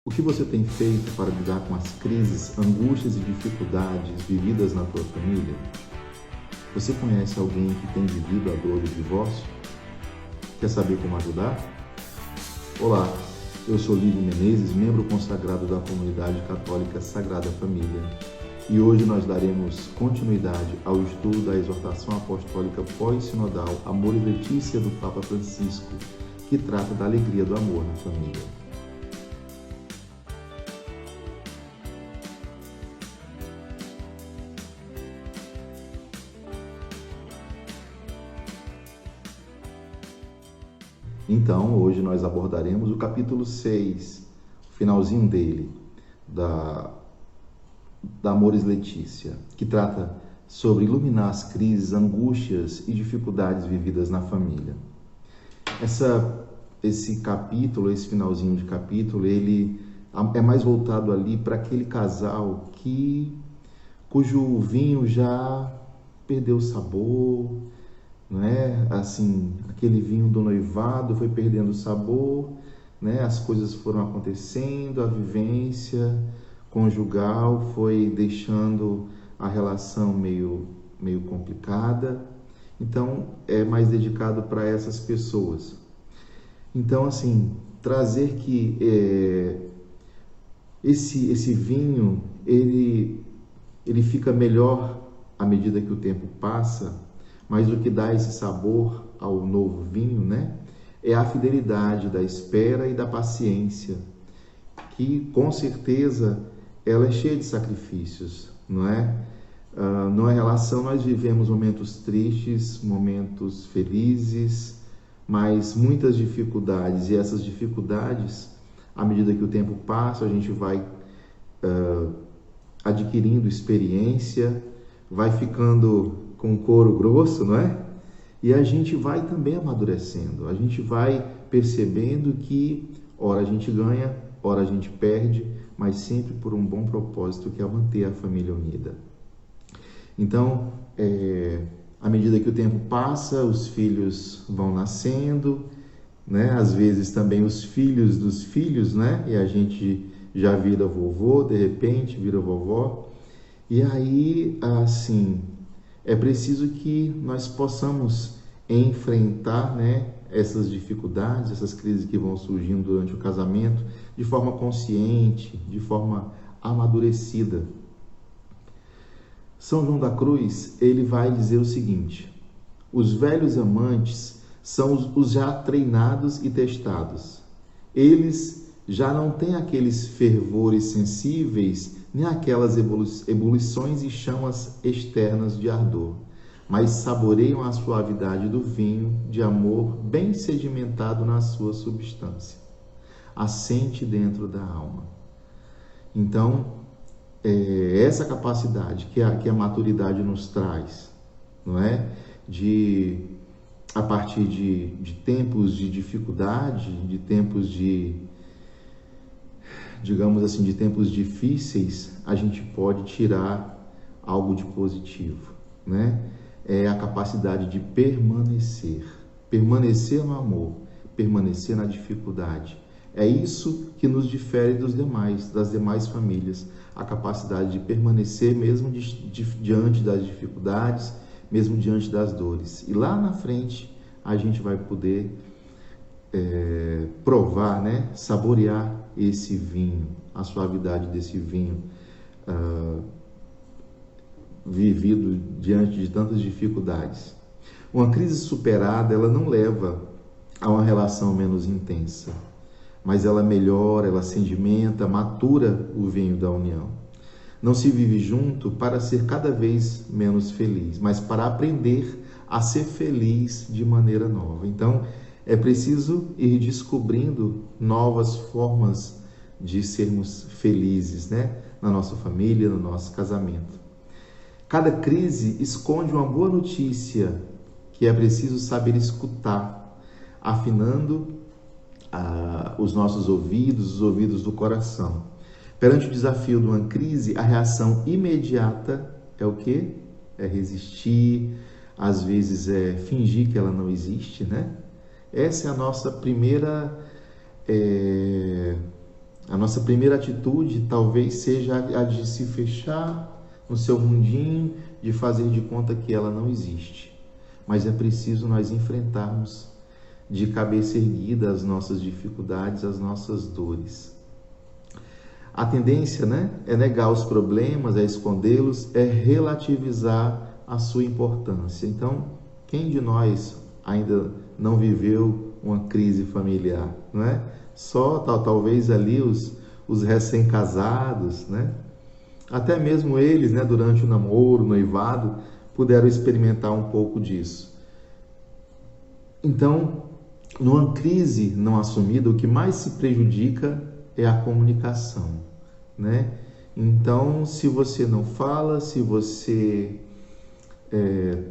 O que você tem feito para lidar com as crises, angústias e dificuldades vividas na tua família? Você conhece alguém que tem vivido a dor do divórcio? Quer saber como ajudar? Olá, eu sou Lírio Menezes, membro consagrado da comunidade católica Sagrada Família. E hoje nós daremos continuidade ao estudo da exortação apostólica pós-sinodal Amor e Letícia do Papa Francisco, que trata da alegria do amor na família. Então, hoje nós abordaremos o capítulo 6, o finalzinho dele, da Amoris Letícia, que trata sobre iluminar as crises, angústias e dificuldades vividas na família. Esse capítulo, esse finalzinho de capítulo, ele é mais voltado ali para aquele casal cujo vinho já perdeu o sabor, não é? Assim, aquele vinho do noivado foi perdendo o sabor, né? As coisas foram acontecendo, a vivência conjugal foi deixando a relação meio complicada. Então, é mais dedicado para essas pessoas. Então, assim, trazer que esse vinho, ele fica melhor à medida que o tempo passa, mas o que dá esse sabor ao novo vinho, né, é a fidelidade da espera e da paciência, que com certeza ela é cheia de sacrifícios, não é? Numa relação nós vivemos momentos tristes, momentos felizes, mas muitas dificuldades, e essas dificuldades, à medida que o tempo passa, a gente vai adquirindo experiência, vai ficando com couro grosso, não é? E a gente vai também amadurecendo, a gente vai percebendo que ora a gente ganha, ora a gente perde, mas sempre por um bom propósito, que é manter a família unida. Então, à medida que o tempo passa, os filhos vão nascendo, né? Às vezes também os filhos dos filhos, né? E a gente já vira vovô, de repente vira vovó. E aí, assim, é preciso que nós possamos enfrentar, né, essas dificuldades, essas crises que vão surgindo durante o casamento, de forma consciente, de forma amadurecida. São João da Cruz, ele vai dizer o seguinte: os velhos amantes são os já treinados e testados. Eles já não têm aqueles fervores sensíveis, nem aquelas ebulições e chamas externas de ardor, mas saboreiam a suavidade do vinho de amor bem sedimentado na sua substância, assente dentro da alma. Então, essa capacidade que a maturidade nos traz, não é? A partir de tempos de dificuldade, de tempos digamos assim, de tempos difíceis, a gente pode tirar algo de positivo, né? É a capacidade de permanecer no amor, permanecer na dificuldade. É isso que nos difere das demais famílias, a capacidade de permanecer mesmo diante das dificuldades, mesmo diante das dores. E lá na frente a gente vai poder provar, né? Saborear esse vinho, a suavidade desse vinho vivido diante de tantas dificuldades. Uma crise superada, ela não leva a uma relação menos intensa, mas ela melhora, ela sedimenta, matura o vinho da união. Não se vive junto para ser cada vez menos feliz, mas para aprender a ser feliz de maneira nova. Então, é preciso ir descobrindo novas formas de sermos felizes, né? Na nossa família, no nosso casamento. Cada crise esconde uma boa notícia que é preciso saber escutar, afinando os nossos ouvidos, os ouvidos do coração. Perante o desafio de uma crise, a reação imediata é o quê? É resistir, às vezes é fingir que ela não existe, né? Essa é a nossa primeira A nossa primeira atitude talvez seja a de se fechar no seu mundinho, de fazer de conta que ela não existe. Mas é preciso nós enfrentarmos de cabeça erguida as nossas dificuldades, as nossas dores. A tendência, né, é negar os problemas, é escondê-los, é relativizar a sua importância. Então, quem de nós ainda não viveu uma crise familiar, não é? Só talvez ali os recém-casados, né? Até mesmo eles, né, durante o namoro, o noivado, puderam experimentar um pouco disso. Então, numa crise não assumida, o que mais se prejudica é a comunicação, né? Então, se você não fala, se você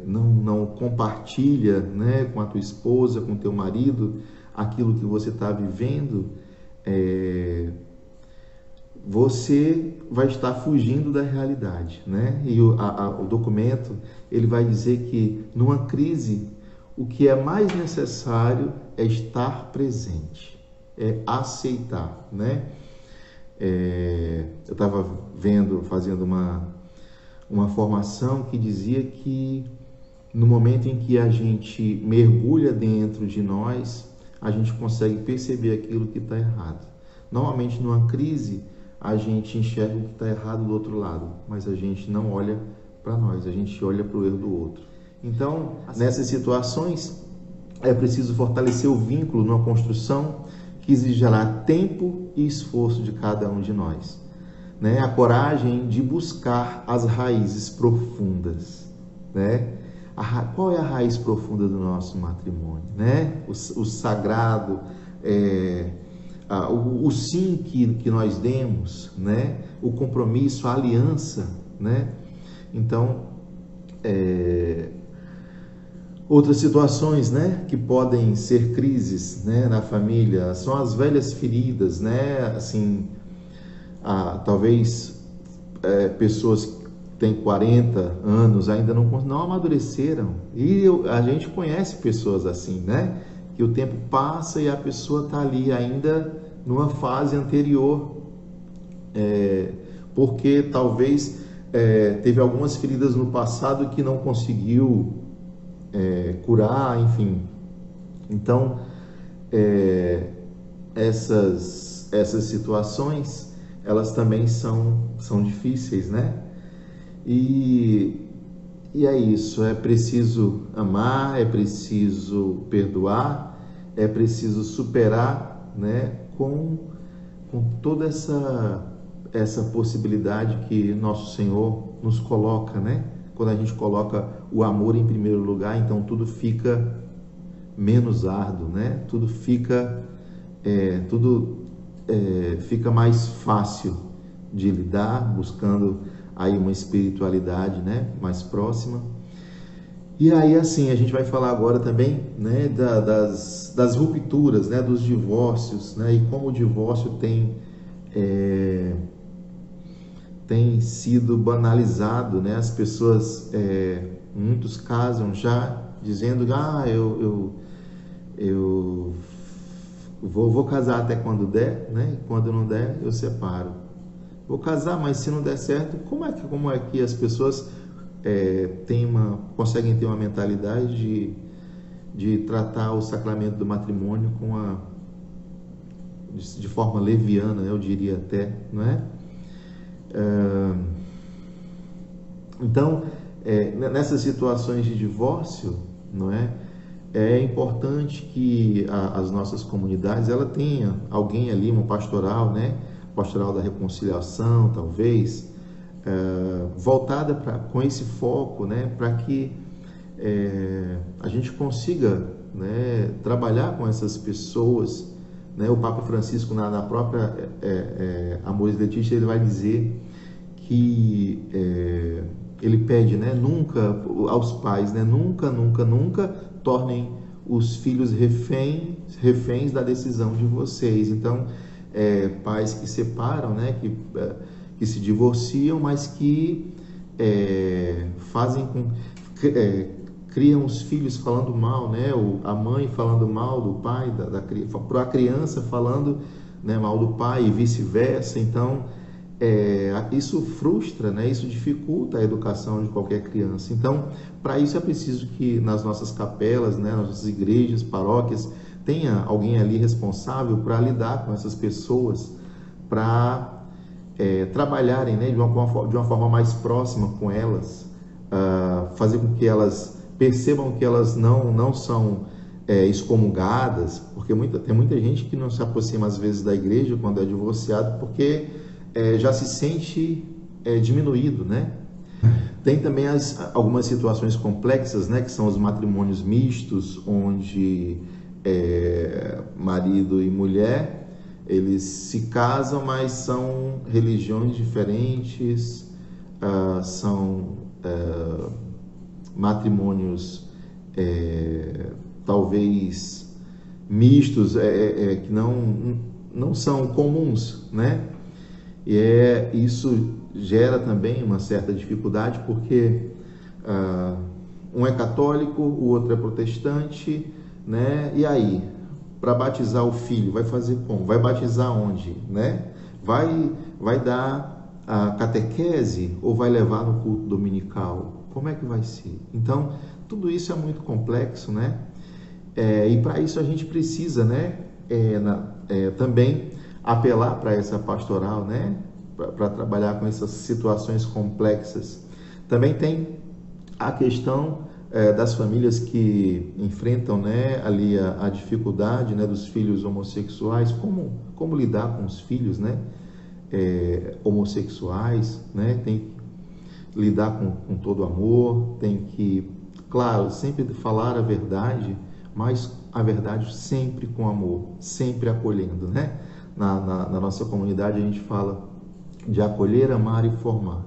não compartilha, né, com a tua esposa, com o teu marido, aquilo que você está vivendo, você vai estar fugindo da realidade, né? E o documento, ele vai dizer que numa crise, o que é mais necessário é estar presente, é aceitar, né? Eu estava fazendo uma formação que dizia que no momento em que a gente mergulha dentro de nós, a gente consegue perceber aquilo que está errado. Normalmente, numa crise, a gente enxerga o que está errado do outro lado, mas a gente não olha para nós, a gente olha para o erro do outro. Então, nessas situações, é preciso fortalecer o vínculo numa construção que exigirá tempo e esforço de cada um de nós, né? A coragem de buscar as raízes profundas, né? Qual é a raiz profunda do nosso matrimônio, né? O sagrado, o sim que nós demos, né? O compromisso, a aliança, né? Então, outras situações, né, que podem ser crises, né, na família, são as velhas feridas, né? Assim, talvez pessoas que têm 40 anos ainda não amadureceram. E a gente conhece pessoas assim, né? Que o tempo passa e a pessoa está ali ainda numa fase anterior, porque talvez teve algumas feridas no passado que não conseguiu curar, enfim. Então, essas situações, elas também são difíceis, né? E é isso, é preciso amar, é preciso perdoar, é preciso superar, né? Com toda essa possibilidade que nosso Senhor nos coloca, né? Quando a gente coloca o amor em primeiro lugar, então tudo fica menos árduo, né? Tudo fica fica mais fácil de lidar, buscando aí uma espiritualidade, né, mais próxima. E aí, assim, a gente vai falar agora também, né, das rupturas, né, dos divórcios, né, e como o divórcio tem sido banalizado, né? As pessoas, muitos casam já dizendo, eu vou casar até quando der, né? E quando não der, eu separo. Vou casar, mas se não der certo, como é que as pessoas conseguem ter uma mentalidade de tratar o sacramento do matrimônio de forma leviana, eu diria até, não é? Então, nessas situações de divórcio, não é importante que as nossas comunidades ela tenha alguém ali, uma pastoral, né? Pastoral da reconciliação, talvez, voltada com esse foco, né? Para que a gente consiga, né, trabalhar com essas pessoas, né? O Papa Francisco, na própria Amoris Laetitia, ele vai dizer que ele pede, né, nunca aos pais, né, nunca tornem os filhos reféns da decisão de vocês. Então, pais que separam, né, que se divorciam, mas que criam os filhos falando mal, né, a mãe falando mal do pai, para a criança falando né, mal do pai e vice-versa. Então, isso frustra, né? Isso dificulta a educação de qualquer criança. Então, para isso é preciso que nas nossas capelas, né, nas nossas igrejas, paróquias, tenha alguém ali responsável para lidar com essas pessoas, para trabalharem, né, de uma forma mais próxima com elas, fazer com que elas percebam que elas não são excomungadas, porque tem muita gente que não se aproxima às vezes da igreja quando é divorciado, porque já se sente diminuído, né? Tem também algumas situações complexas, né, que são os matrimônios mistos, onde marido e mulher, eles se casam, mas são religiões diferentes, são matrimônios talvez mistos, que não são comuns, né? E isso gera também uma certa dificuldade, porque um é católico, o outro é protestante, né? E aí, para batizar o filho, vai fazer como? Vai batizar onde, né? Vai dar a catequese ou vai levar no culto dominical? Como é que vai ser? Então, tudo isso é muito complexo, né? E para isso a gente precisa, né, também apelar para essa pastoral, né, para trabalhar com essas situações complexas. Também tem a questão das famílias que enfrentam, né, ali a dificuldade, né, dos filhos homossexuais, como lidar com os filhos, né, homossexuais, né, tem que lidar com todo amor, tem que, claro, sempre falar a verdade, mas a verdade sempre com amor, sempre acolhendo, né? Na nossa comunidade a gente fala de acolher, amar e formar,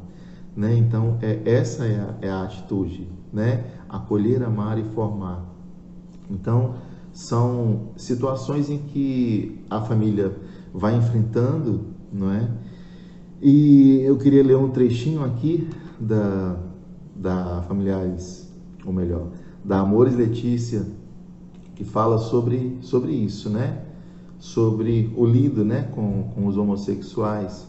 né? Então essa é a atitude, né? Acolher, amar e formar. Então são situações em que a família vai enfrentando, não é? E eu queria ler um trechinho aqui da Familiares, ou melhor, da Amores Letícia, que fala sobre isso, né? Sobre o lido, né, com os homossexuais.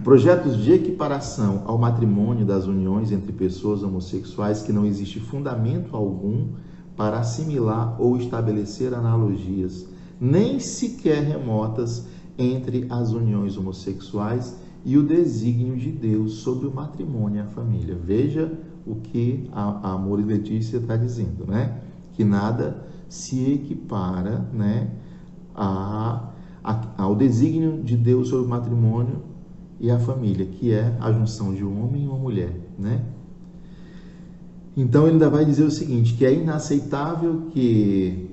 Projetos de equiparação ao matrimônio das uniões entre pessoas homossexuais que não existe fundamento algum para assimilar ou estabelecer analogias, nem sequer remotas, entre as uniões homossexuais e o desígnio de Deus sobre o matrimônio e a família. Veja o que a Amores Letícia está dizendo, né? Que nada se equipara, né, ao desígnio de Deus sobre o matrimônio e a família, que é a junção de um homem e uma mulher, né? Então ele ainda vai dizer o seguinte, que é inaceitável que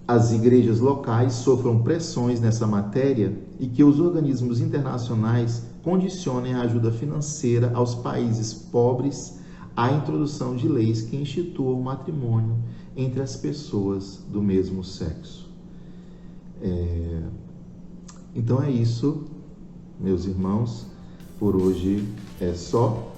as igrejas locais sofram pressões nessa matéria e que os organismos internacionais condicionem a ajuda financeira aos países pobres à introdução de leis que instituam o matrimônio entre as pessoas do mesmo sexo. Então é isso, meus irmãos. Por hoje é só.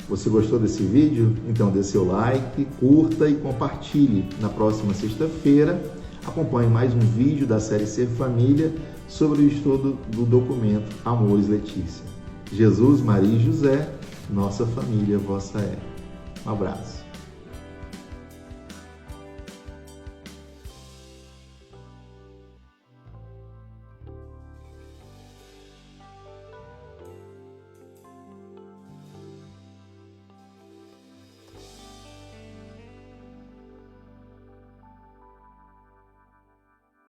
Você gostou desse vídeo? Então dê seu like, curta e compartilhe. Na próxima sexta-feira, acompanhe mais um vídeo da série Ser Família sobre o estudo do documento Amores Letícia. Jesus, Maria e José, nossa família vossa é. Um abraço.